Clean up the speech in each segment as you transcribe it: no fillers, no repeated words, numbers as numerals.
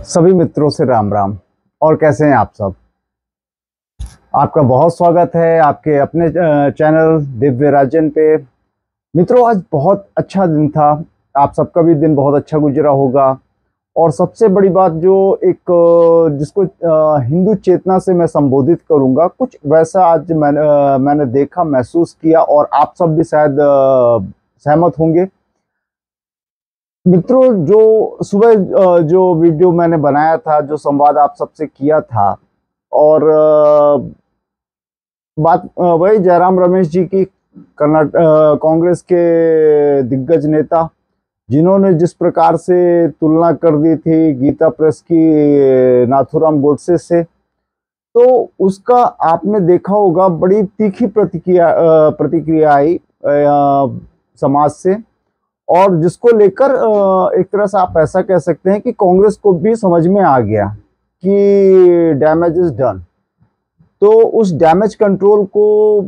सभी मित्रों से राम राम। और कैसे हैं आप सब। आपका बहुत स्वागत है आपके अपने चैनल दिव्य राजन पे। मित्रों, आज बहुत अच्छा दिन था। आप सबका भी दिन बहुत अच्छा गुजरा होगा। और सबसे बड़ी बात जो एक जिसको हिंदू चेतना से मैं संबोधित करूंगा, कुछ वैसा आज मैंने देखा, महसूस किया, और आप सब भी शायद सहमत होंगे। मित्रों, जो सुबह जो वीडियो मैंने बनाया था, जो संवाद आप सबसे किया था, और बात वही जयराम रमेश जी की, कांग्रेस के दिग्गज नेता, जिन्होंने जिस प्रकार से तुलना कर दी थी गीता प्रेस की नाथूराम गोडसे से, तो उसका आपने देखा होगा बड़ी तीखी प्रतिक्रिया आई समाज से। और जिसको लेकर एक तरह से आप ऐसा कह सकते हैं कि कांग्रेस को भी समझ में आ गया कि डैमेज इज डन। तो उस डैमेज कंट्रोल को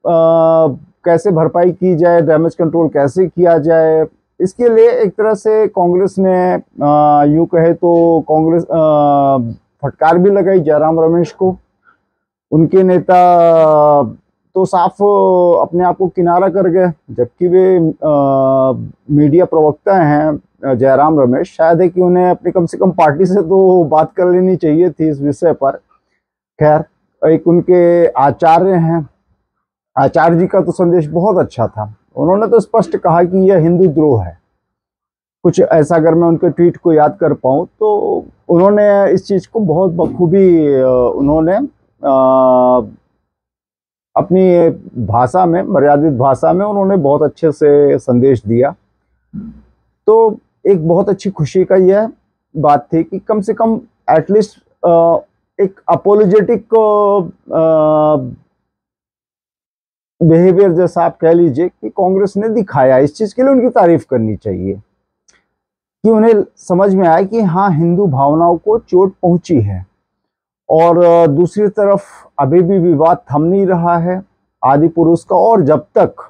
कैसे भरपाई की जाए, डैमेज कंट्रोल कैसे किया जाए, इसके लिए एक तरह से कांग्रेस ने यूं कहे तो कांग्रेस फटकार भी लगाई जयराम रमेश को। उनके नेता तो साफ अपने आप को किनारा कर गए, जबकि वे मीडिया प्रवक्ता हैं जयराम रमेश। शायद है कि उन्हें अपनी कम से कम पार्टी से तो बात कर लेनी चाहिए थी इस विषय पर। खैर, एक उनके आचार्य हैं, आचार्य जी का तो संदेश बहुत अच्छा था। उन्होंने तो स्पष्ट कहा कि यह हिंदू द्रोह है, कुछ ऐसा। अगर मैं उनके ट्वीट को याद कर पाऊँ तो उन्होंने इस चीज़ को बहुत बखूबी उन्होंने अपनी भाषा में, मर्यादित भाषा में, उन्होंने बहुत अच्छे से संदेश दिया। तो एक बहुत अच्छी खुशी का यह बात थी कि कम से कम एटलीस्ट एक अपोलोजेटिक बिहेवियर जैसा आप कह लीजिए कि कांग्रेस ने दिखाया। इस चीज के लिए उनकी तारीफ करनी चाहिए कि उन्हें समझ में आया कि हाँ, हिंदू भावनाओं को चोट पहुंची है। और दूसरी तरफ अभी भी विवाद थम नहीं रहा है आदि पुरुष का। और जब तक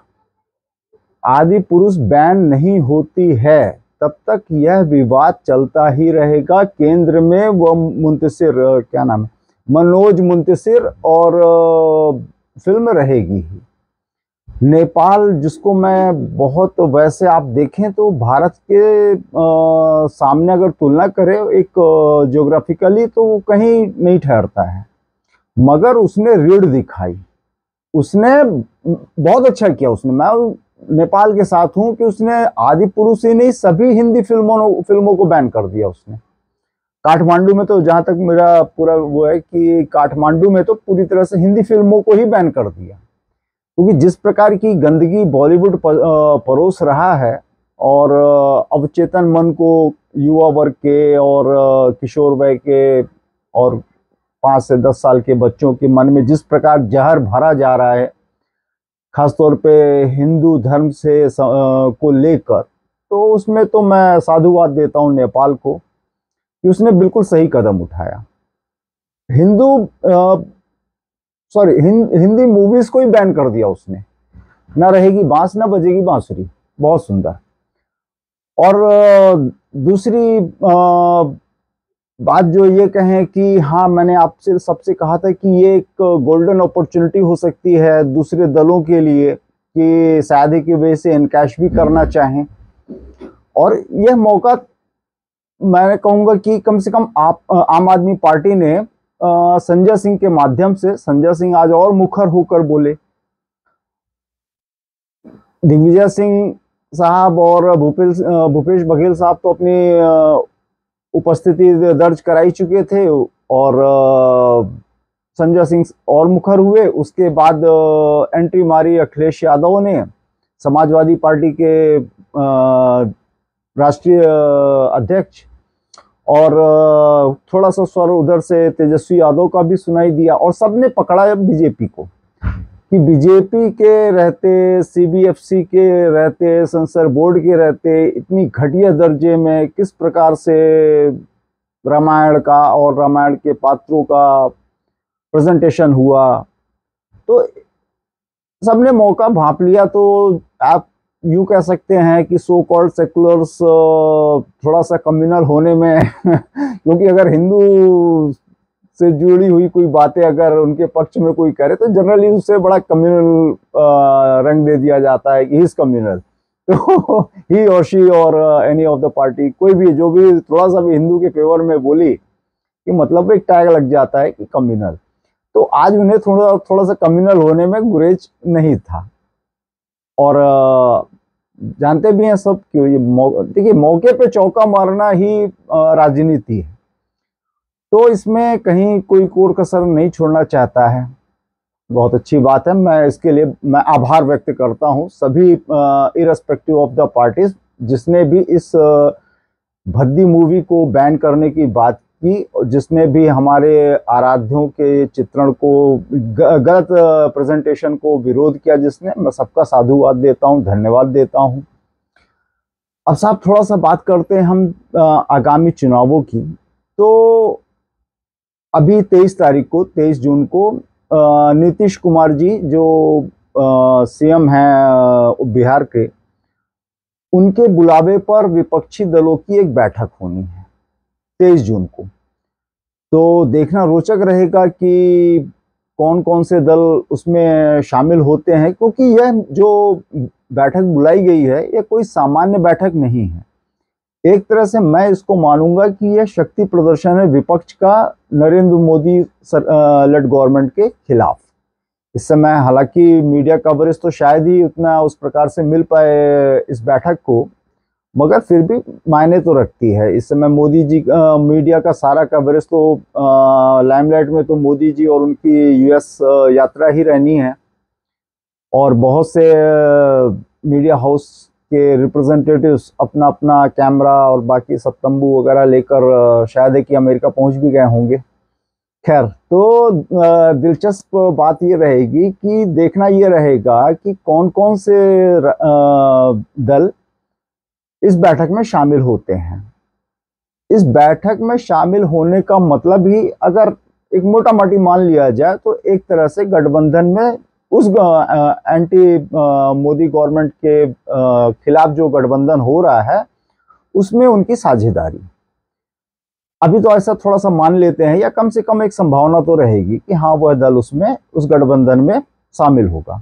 आदि पुरुष बैन नहीं होती है तब तक यह विवाद चलता ही रहेगा। केंद्र में वो मुंतशिर, क्या नाम है, मनोज मुंतशिर, और फिल्म रहेगी ही। नेपाल, जिसको मैं बहुत, वैसे आप देखें तो भारत के सामने अगर तुलना करें एक ज्योग्राफिकली, तो वो कहीं नहीं ठहरता है, मगर उसने रीढ़ दिखाई। उसने बहुत अच्छा किया। उसने, मैं नेपाल के साथ हूं कि उसने आदि पुरुष ही नहीं, सभी हिंदी फिल्मों को बैन कर दिया उसने। काठमांडू में तो, जहां तक मेरा पूरा वो है कि काठमांडू में तो पूरी तरह से हिंदी फिल्मों को ही बैन कर दिया, क्योंकि जिस प्रकार की गंदगी बॉलीवुड परोस रहा है, और अवचेतन मन को युवा वर्ग के और किशोर वय के और 5 से 10 साल के बच्चों के मन में जिस प्रकार जहर भरा जा रहा है, खासतौर पे हिंदू धर्म से को लेकर, तो उसमें तो मैं साधुवाद देता हूँ नेपाल को कि उसने बिल्कुल सही कदम उठाया। हिंदू सॉरी हिंदी मूवीज को ही बैन कर दिया उसने। ना रहेगी बांस, ना बजेगी बांसुरी। बहुत सुंदर। और दूसरी बात जो ये कहें कि हाँ, मैंने आपसे सबसे कहा था कि ये एक गोल्डन अपॉर्चुनिटी हो सकती है दूसरे दलों के लिए कि शायद ही की वजह से इनकैश भी करना चाहें। और यह मौका मैं कहूंगा कि कम से कम आम आदमी पार्टी ने संजय सिंह के माध्यम से, संजय सिंह आज और मुखर होकर बोले। दिग्विजय सिंह साहब और भूपेश बघेल साहब तो अपनी उपस्थिति दर्ज कराई चुके थे, और संजय सिंह और मुखर हुए। उसके बाद एंट्री मारी अखिलेश यादव ने, समाजवादी पार्टी के राष्ट्रीय अध्यक्ष, और थोड़ा सा स्वर उधर से तेजस्वी यादव का भी सुनाई दिया। और सबने पकड़ा बीजेपी को कि बीजेपी के रहते, सीबीएफसी के रहते, सेंसर बोर्ड के रहते, इतनी घटिया दर्जे में किस प्रकार से रामायण का और रामायण के पात्रों का प्रेजेंटेशन हुआ, तो सबने मौका भांप लिया। तो आप यूं कह सकते हैं कि सो कॉल्ड सेकुलर्स थोड़ा सा कम्युनल होने में क्योंकि अगर हिंदू से जुड़ी हुई कोई बातें अगर उनके पक्ष में कोई करे तो जनरली उससे बड़ा कम्युनल रंग दे दिया जाता है कि ही इज कम्युनल। तो ही और शी और एनी ऑफ द पार्टी, कोई भी जो भी थोड़ा सा भी हिंदू के फेवर में बोली कि मतलब एक टैग लग जाता है कि कम्युनल। तो आज उन्हें थोड़ा थोड़ा सा कम्युनल होने में गुरेज नहीं था। और जानते भी हैं सब क्यों, ये देखिए मौके पे चौका मारना ही राजनीति है। तो इसमें कहीं कोई कोर कसर नहीं छोड़ना चाहता है, बहुत अच्छी बात है। मैं इसके लिए मैं आभार व्यक्त करता हूं सभी इररेस्पेक्टिव ऑफ द पार्टीज जिसने भी इस भद्दी मूवी को बैन करने की बात की, जिसने भी हमारे आराध्यों के चित्रण को गलत प्रेजेंटेशन को विरोध किया, जिसने, मैं सबका साधुवाद देता हूं, धन्यवाद देता हूं। अब साहब थोड़ा सा बात करते हैं हम आगामी चुनावों की। तो अभी 23 तारीख को 23 जून को नीतीश कुमार जी जो सीएम हैं बिहार के, उनके बुलावे पर विपक्षी दलों की एक बैठक होनी है 23 जून को। तो देखना रोचक रहेगा कि कौन कौन से दल उसमें शामिल होते हैं, क्योंकि यह जो बैठक बुलाई गई है यह कोई सामान्य बैठक नहीं है। एक तरह से मैं इसको मानूंगा कि यह शक्ति प्रदर्शन है विपक्ष का नरेंद्र मोदी लेड गवर्नमेंट के खिलाफ। इस समय हालांकि मीडिया कवरेज तो शायद ही उतना उस प्रकार से मिल पाए इस बैठक को, मगर फिर भी मायने तो रखती है। इस समय मोदी जी मीडिया का सारा कवरेज तो लाइमलाइट में तो मोदी जी और उनकी यूएस यात्रा ही रहनी है, और बहुत से मीडिया हाउस के रिप्रेजेंटेटिव्स अपना अपना कैमरा और बाकी सब तंबू वगैरह लेकर शायद है कि अमेरिका पहुंच भी गए होंगे। खैर, तो दिलचस्प बात ये रहेगी कि देखना ये रहेगा कि कौन कौन से दल इस बैठक में शामिल होते हैं। इस बैठक में शामिल होने का मतलब ही अगर एक मोटा मोटी मान लिया जाए तो एक तरह से गठबंधन में उस एंटी मोदी गवर्नमेंट के खिलाफ जो गठबंधन हो रहा है उसमें उनकी साझेदारी। अभी तो ऐसा थोड़ा सा मान लेते हैं, या कम से कम एक संभावना तो रहेगी कि हाँ वह दल उसमें उस गठबंधन में शामिल होगा।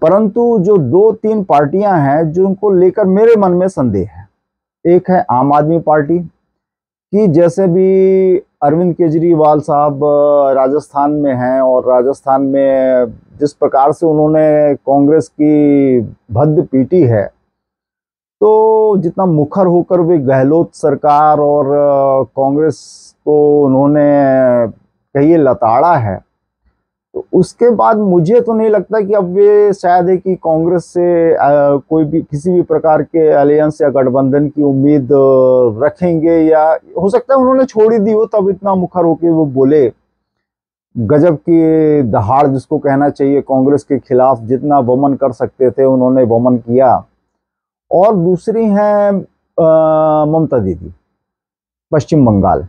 परंतु जो 2-3 पार्टियां हैं जिनको लेकर मेरे मन में संदेह है, एक है आम आदमी पार्टी कि जैसे भी अरविंद केजरीवाल साहब राजस्थान में हैं और राजस्थान में जिस प्रकार से उन्होंने कांग्रेस की भद्द पीटी है, तो जितना मुखर होकर वे गहलोत सरकार और कांग्रेस को उन्होंने कहिए लताड़ा है, तो उसके बाद मुझे तो नहीं लगता कि अब वे शायद है कि कांग्रेस से कोई भी किसी भी प्रकार के अलायंस या गठबंधन की उम्मीद रखेंगे, या हो सकता है उन्होंने छोड़ ही दी हो तब इतना मुखर होकर वो बोले। गजब की दहाड़ जिसको कहना चाहिए, कांग्रेस के खिलाफ जितना वमन कर सकते थे उन्होंने वमन किया। और दूसरी हैं ममता दीदी, पश्चिम बंगाल।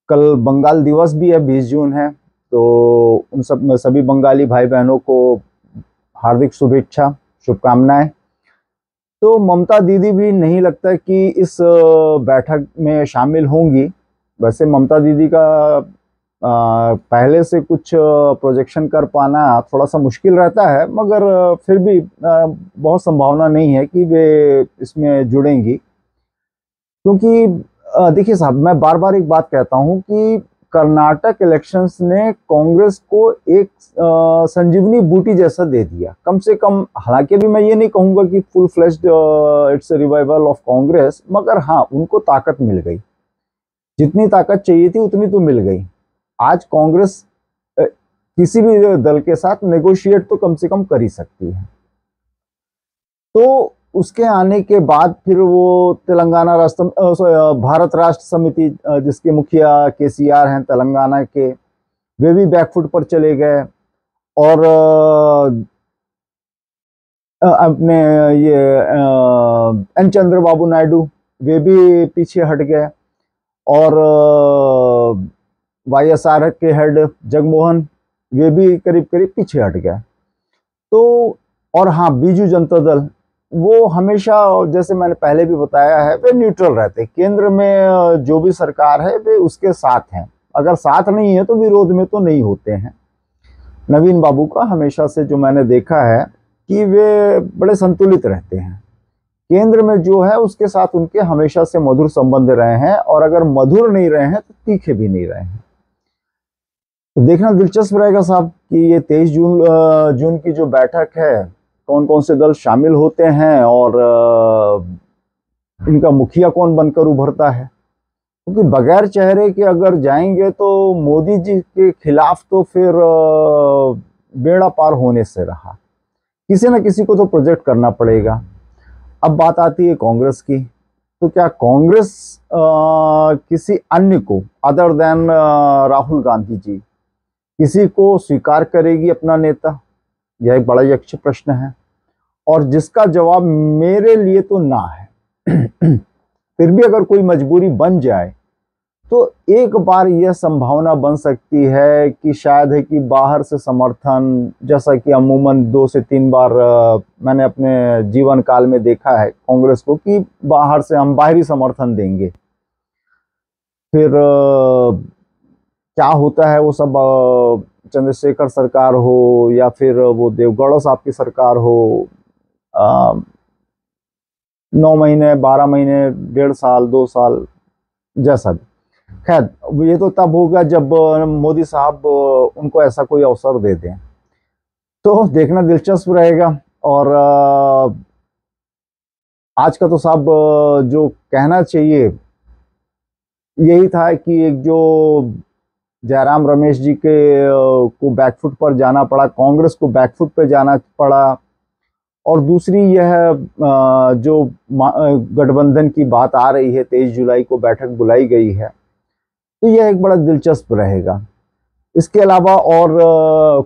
कल बंगाल दिवस भी है, 20 जून है, तो उन सब सभी बंगाली भाई बहनों को हार्दिक शुभेच्छा, शुभकामनाएं। तो ममता दीदी भी नहीं लगता कि इस बैठक में शामिल होंगी। वैसे ममता दीदी का पहले से कुछ प्रोजेक्शन कर पाना थोड़ा सा मुश्किल रहता है, मगर फिर भी बहुत संभावना नहीं है कि वे इसमें जुड़ेंगी। क्योंकि देखिए साहब, मैं बार बार एक बात कहता हूं कि कर्नाटक इलेक्शंस ने कांग्रेस को एक संजीवनी बूटी जैसा दे दिया, कम से कम। हालांकि अभी मैं ये नहीं कहूंगा कि full fleshed it's revival of Congress, मगर हाँ उनको ताकत मिल गई, जितनी ताकत चाहिए थी उतनी तो मिल गई। आज कांग्रेस किसी भी दल के साथ नेगोशिएट तो कम से कम कर ही सकती है। तो उसके आने के बाद फिर वो तेलंगाना भारत राष्ट्र समिति जिसके मुखिया केसीआर हैं तेलंगाना के, वे भी बैकफुट पर चले गए। और अपने ये एन चंद्रबाबू नायडू, वे भी पीछे हट गए। और वाईएसआर के हेड जगमोहन, वे भी करीब करीब पीछे हट गए। तो और हाँ, बीजू जनता दल वो हमेशा, जैसे मैंने पहले भी बताया है, वे न्यूट्रल रहते। केंद्र में जो भी सरकार है वे उसके साथ हैं, अगर साथ नहीं है तो विरोध में तो नहीं होते हैं। नवीन बाबू का हमेशा से जो मैंने देखा है कि वे बड़े संतुलित रहते हैं। केंद्र में जो है उसके साथ उनके हमेशा से मधुर संबंध रहे हैं, और अगर मधुर नहीं रहे हैं तो तीखे भी नहीं रहे हैं। तो देखना दिलचस्प रहेगा साहब कि ये 23 जून की जो बैठक है, कौन कौन से दल शामिल होते हैं और इनका मुखिया कौन बनकर उभरता है। क्योंकि बगैर चेहरे के अगर जाएंगे तो मोदी जी के खिलाफ तो फिर बेड़ा पार होने से रहा। किसी न किसी को तो प्रोजेक्ट करना पड़ेगा। अब बात आती है कांग्रेस की, तो क्या कांग्रेस किसी अन्य को अदर देन राहुल गांधी जी, किसी को स्वीकार करेगी अपना नेता? यह एक बड़ा यक्ष प्रश्न है, और जिसका जवाब मेरे लिए तो ना है। फिर भी अगर कोई मजबूरी बन जाए तो एक बार यह संभावना बन सकती है कि शायद है कि बाहर से समर्थन, जैसा कि अमूमन 2 से 3 बार मैंने अपने जीवन काल में देखा है कांग्रेस को, कि बाहर से हम बाहरी समर्थन देंगे। फिर क्या होता है वो सब, चंद्रशेखर सरकार हो या फिर वो देवगौड़ा साहब की सरकार हो, 9 महीने 12 महीने 1.5 साल 2 साल जैसा भी, खैर ये तो तब होगा जब मोदी साहब उनको ऐसा कोई अवसर दे दें। तो देखना दिलचस्प रहेगा। और आज का तो साहब जो कहना चाहिए यही था कि एक जो जयराम रमेश जी के को बैकफुट पर जाना पड़ा, कांग्रेस को बैकफुट पर जाना पड़ा, और दूसरी यह जो गठबंधन की बात आ रही है, 23 जुलाई को बैठक बुलाई गई है, तो यह एक बड़ा दिलचस्प रहेगा। इसके अलावा और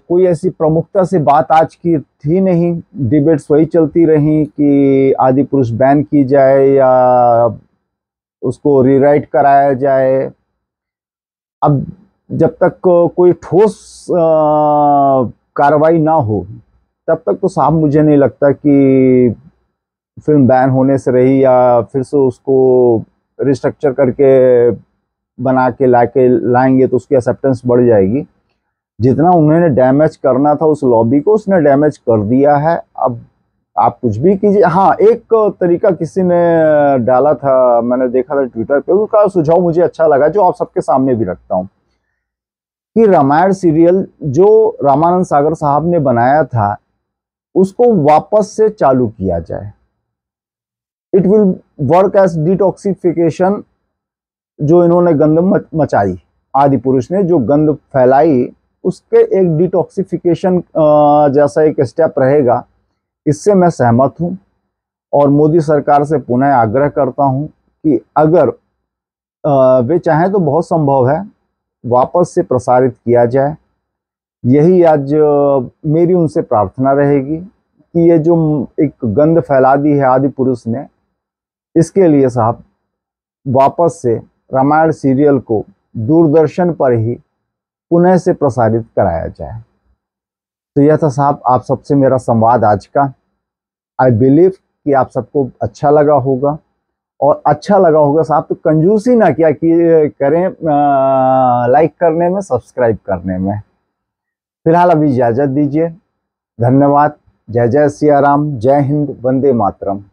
कोई ऐसी प्रमुखता से बात आज की थी नहीं। डिबेट्स वही चलती रही कि आदि पुरुष बैन की जाए या उसको रीराइट कराया जाए। अब जब तक कोई ठोस कार्रवाई ना हो तब तक तो साहब मुझे नहीं लगता कि फिल्म बैन होने से रही या फिर से उसको रिस्ट्रक्चर करके बना के लाएंगे तो उसकी एक्सेप्टेंस बढ़ जाएगी। जितना उन्होंने डैमेज करना था उस लॉबी को, उसने डैमेज कर दिया है। अब आप कुछ भी कीजिए। हाँ, एक तरीका किसी ने डाला था, मैंने देखा था ट्विटर पे, उसका सुझाव मुझे अच्छा लगा, जो आप सबके सामने भी रखता हूँ, कि रामायण सीरियल जो रामानंद सागर साहब ने बनाया था उसको वापस से चालू किया जाए। It will work as detoxification. जो इन्होंने गंद मचाई, आदि पुरुष ने जो गंद फैलाई, उसके एक डिटॉक्सिफिकेशन जैसा एक स्टेप रहेगा। इससे मैं सहमत हूं और मोदी सरकार से पुनः आग्रह करता हूं कि अगर वे चाहें तो बहुत संभव है वापस से प्रसारित किया जाए। यही आज मेरी उनसे प्रार्थना रहेगी कि ये जो एक गंद फैला दी है आदि पुरुष ने, इसके लिए साहब वापस से रामायण सीरियल को दूरदर्शन पर ही पुनः से प्रसारित कराया जाए। तो यह था साहब आप सबसे मेरा संवाद आज का। आई बिलीव कि आप सबको अच्छा लगा होगा, और अच्छा लगा होगा साहब तो कंजूसी ना क्या कि करें लाइक करने में, सब्सक्राइब करने में। फिलहाल अभी इजाजत दीजिए। धन्यवाद। जय जय सिया राम, जय हिंद, वंदे मातरम।